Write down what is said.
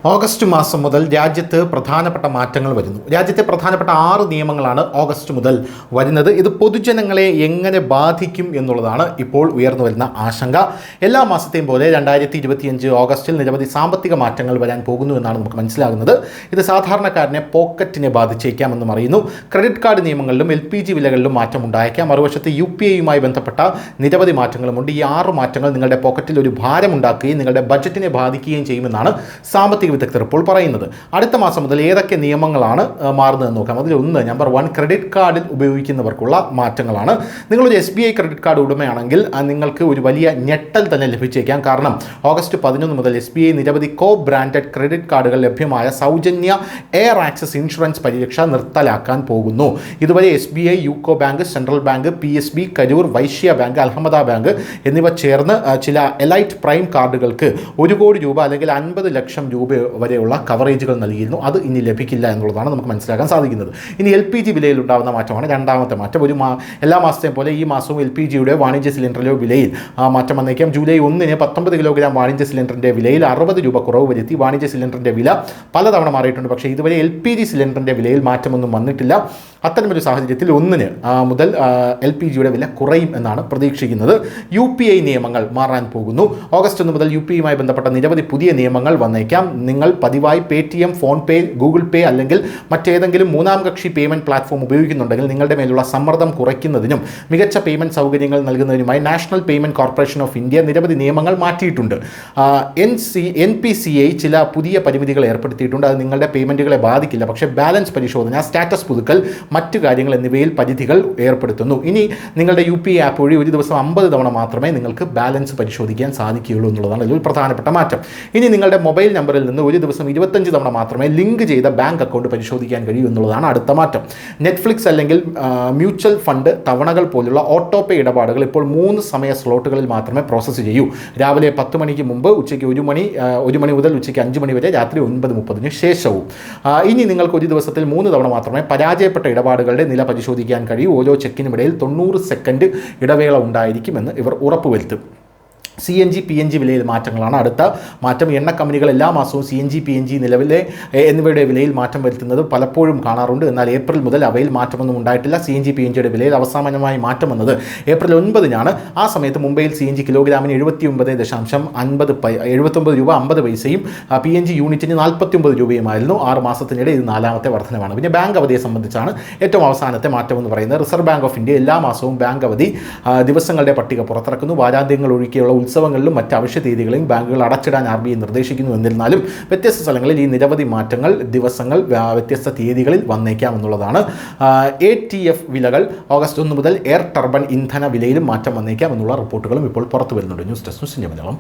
August മാസം മുതൽ രാജ്യത്ത് പ്രധാനപ്പെട്ട മാറ്റങ്ങൾ വരുന്നു. രാജ്യത്തെ പ്രധാനപ്പെട്ട 6 നിയമങ്ങളാണ് ഓഗസ്റ്റ് മുതൽ വരുന്നത്. ഇത് പൊതുജനങ്ങളെ എങ്ങനെ ബാധിക്കും എന്നുള്ളതാണ് ഇപ്പോൾ ഉയർന്നു വരുന്ന ആശങ്ക. എല്ലാ മാസത്തെയും പോലെ 2025 ഓഗസ്റ്റിൽ നിരവധി സാമ്പത്തിക മാറ്റങ്ങൾ വരാൻ പോകുന്നു എന്നാണ് നമുക്ക് മനസ്സിലാകുന്നത്. ഇത് സാധാരണക്കാരനെ പോക്കറ്റിനെ ബാധിച്ചേക്കാമെന്നും അറിയുന്നു. ക്രെഡിറ്റ് കാർഡ് നിയമങ്ങളിലും LPG വിലകളിലും മാറ്റം ഉണ്ടായേക്കാം. മറുവശത്ത് UPIയുമായി ബന്ധപ്പെട്ട നിരവധി മാറ്റങ്ങളുമുണ്ട്. ഈ 6 മാറ്റങ്ങൾ നിങ്ങളുടെ പോക്കറ്റിൽ ഒരു ഭാരമുണ്ടാക്കുകയും നിങ്ങളുടെ ബജറ്റിനെ ബാധിക്കുകയും ചെയ്യുമെന്നാണ് സാമ്പത്തിക വിദഗ്ധർ ഇപ്പോൾ പറയുന്നത്. അടുത്ത മാസം മുതൽ ഏതൊക്കെ നിയമങ്ങളാണ് മാറുന്നതെന്ന് നോക്കാം. അതിൽ ഒന്ന് നമ്പർ 1 ക്രെഡിറ്റ് കാർഡിൽ ഉപയോഗിക്കുന്നവർക്കുള്ള മാറ്റങ്ങളാണ്. നിങ്ങളൊരു SBI ക്രെഡിറ്റ് കാർഡ് ഉടമയാണെങ്കിൽ നിങ്ങൾക്ക് ഒരു വലിയ ഞെട്ടൽ തന്നെ ലഭിച്ചേക്കാം. കാരണം ഓഗസ്റ്റ് 11 മുതൽ SBI നിരവധി ബ്രാൻഡഡ് ക്രെഡിറ്റ് കാർഡുകൾ ലഭ്യമായ സൗജന്യ എയർ ആക്സസ് ഇൻഷുറൻസ് പരിരക്ഷ നിർത്തലാക്കാൻ പോകുന്നു. ഇതുവരെ SBI, UCO bank, central bank, PSB, Karur, Vysya bank, അൽഹമദ ബാങ്ക് എന്നിവ ചേർന്ന് ചില എലൈറ്റ് പ്രൈം കാർഡുകൾക്ക് 1 കോടി രൂപ അല്ലെങ്കിൽ 50 ലക്ഷം രൂപ വരെയുള്ള കവറേജുകൾ നൽകിയിരുന്നു. അത് ഇനി ലഭിക്കില്ല എന്നുള്ളതാണ് നമുക്ക് മനസ്സിലാക്കാൻ സാധിക്കുന്നത്. ഇനി LPG വിലയിൽ ഉണ്ടാകുന്ന മാറ്റമാണ് രണ്ടാമത്തെ മാറ്റം. എല്ലാ മാസത്തെയും പോലെ ഈ മാസവും LPGയുടെ വാണിജ്യ സിലിണ്ടറിലെ വിലയിൽ മാറ്റം വന്നേക്കാം. ജൂലൈ 1 19 കിലോഗ്രാം വാണിജ്യ സിലിണ്ടറിൻ്റെ വിലയിൽ 60 രൂപ കുറവ് വരുത്തി. വാണിജ്യ സിലിണ്ടറിൻ്റെ വില പലതവണ മാറിയിട്ടുണ്ട്. പക്ഷേ ഇതുവരെ LPG സിലിണ്ടറിൻ്റെ വിലയിൽ മാറ്റമൊന്നും വന്നിട്ടില്ല. അത്തരമൊരു സാഹചര്യത്തിൽ 1 മുതൽ LPGയുടെ വില കുറയും എന്നാണ് പ്രതീക്ഷിക്കുന്നത്. UPI നിയമങ്ങൾ മാറാൻ പോകുന്നു. ഓഗസ്റ്റ് 1 മുതൽ UPIയുമായി ബന്ധപ്പെട്ട നിരവധി പുതിയ നിയമങ്ങൾ വന്നേക്കാം. നിങ്ങൾ പതിവായി പേടിഎം, ഫോൺ പേ, ഗൂഗിൾ പേ അല്ലെങ്കിൽ മറ്റേതെങ്കിലും മൂന്നാം കക്ഷി പേയ്മെൻറ്റ് പ്ലാറ്റ്ഫോം ഉപയോഗിക്കുന്നുണ്ടെങ്കിൽ നിങ്ങളുടെ മേലുള്ള സമ്മർദ്ദം കുറയ്ക്കുന്നതിനും മികച്ച പേയ്മെൻറ്റ് സൗകര്യങ്ങൾ നൽകുന്നതിനുമായി national payment corporation of India നിരവധി നിയമങ്ങൾ മാറ്റിയിട്ടുണ്ട്. NPCI ചില പുതിയ പരിമിതികൾ ഏർപ്പെടുത്തിയിട്ടുണ്ട്. അത് നിങ്ങളുടെ പേയ്മെൻറ്റുകളെ ബാധിക്കില്ല. പക്ഷേ ബാലൻസ് പരിശോധന, സ്റ്റാറ്റസ് പുതുക്കൽ, മറ്റു കാര്യങ്ങൾ എന്നിവയിൽ പരിധികൾ ഏർപ്പെടുത്തുന്നു. ഇനി നിങ്ങളുടെ UPI ആപ്പ് വഴി ഒരു ദിവസം 50 തവണ മാത്രമേ നിങ്ങൾക്ക് ബാലൻസ് പരിശോധിക്കാൻ സാധിക്കുകയുള്ളൂ എന്നുള്ളതാണ് ഇതിൽ പ്രധാനപ്പെട്ട മാറ്റം. ഇനി നിങ്ങളുടെ മൊബൈൽ നമ്പറിൽ നിന്ന് ഒരു ദിവസം 25 തവണ മാത്രമേ ലിങ്ക് ചെയ്ത ബാങ്ക് അക്കൗണ്ട് പരിശോധിക്കാൻ കഴിയൂ എന്നുള്ളതാണ് അടുത്ത മാറ്റം. നെറ്റ്ഫ്ലിക്സ് അല്ലെങ്കിൽ മ്യൂച്വൽ ഫണ്ട് തവണകൾ പോലുള്ള ഓട്ടോ പേ ഇടപാടുകൾ ഇപ്പോൾ 3 സമയ സ്ലോട്ടുകളിൽ മാത്രമേ പ്രോസസ്സ് ചെയ്യൂ. രാവിലെ 10 മണിക്ക് മുമ്പ്, ഉച്ചയ്ക്ക് 1 മണി മുതൽ ഉച്ചയ്ക്ക് 5 മണി വരെ, രാത്രി 9:30 ശേഷവും. ഇനി നിങ്ങൾക്ക് ഒരു ദിവസത്തിൽ 3 തവണ മാത്രമേ പരാജയപ്പെട്ട ഇടപാടുകളുടെ നില പരിശോധിക്കാൻ കഴിയൂ. ഓരോ ചെക്കിനുമിടയിൽ 90 സെക്കൻഡ് ഇടവേള ഉണ്ടായിരിക്കുമെന്ന് ഇവർ ഉറപ്പുവരുത്തും. CNG, PNG വിലയിൽ മാറ്റങ്ങളാണ് അടുത്ത മാറ്റം. എണ്ണ കമ്പനികൾ എല്ലാ മാസവും CNG, PNG എന്നിവയുടെ വിലയിൽ മാറ്റം വരുത്തുന്നത് പലപ്പോഴും കാണാറുണ്ട്. എന്നാൽ ഏപ്രിൽ മുതൽ അവയിൽ മാറ്റമൊന്നും ഉണ്ടായിട്ടില്ല. CNG, PNGയുടെ വിലയിൽ അവസാനമായി മാറ്റം വന്നത് ഏപ്രിൽ 9 ആ സമയത്ത് മുംബൈയിൽ CNG കിലോഗ്രാമിന് 79 രൂപ 50 പൈസയും PNG യൂണിറ്റിന് 49 രൂപയുമായിരുന്നു. 6 മാസത്തിനിടെ ഇത് 4ാമത്തെ വർധനമാണ്. പിന്നെ ബാങ്ക് അവധിയെ സംബന്ധിച്ചാണ് ഏറ്റവും അവസാനത്തെ മാറ്റം എന്ന് പറയുന്നത്. റിസർവ് ബാങ്ക് ഓഫ് ഇന്ത്യ എല്ലാ മാസവും ബാങ്ക് അവധി ദിവസങ്ങളുടെ പട്ടിക പുറത്തിറക്കുന്നു. വാരാന്ത്യങ്ങൾ ഒഴികെയുള്ള ഉത്സവങ്ങളിലും മറ്റ് അവശ്യ തീയതികളിലും ബാങ്കുകൾ അടച്ചിടാൻ RBI നിർദ്ദേശിക്കുന്നു. എന്നിരുന്നാലും വ്യത്യസ്ത സ്ഥലങ്ങളിൽ ഈ നിരവധി മാറ്റങ്ങൾ, ദിവസങ്ങൾ, വ്യത്യസ്ത തീയതികളിൽ വന്നേക്കാം എന്നുള്ളതാണ്. ATF വിലകൾ ഓഗസ്റ്റ് 1 മുതൽ എയർ ടർബൻ ഇന്ധന വിലയിലും മാറ്റം വന്നേക്കാം എന്നുള്ള റിപ്പോർട്ടുകളും ഇപ്പോൾ പുറത്തു വരുന്നുണ്ട്. News desk news India Malayalam.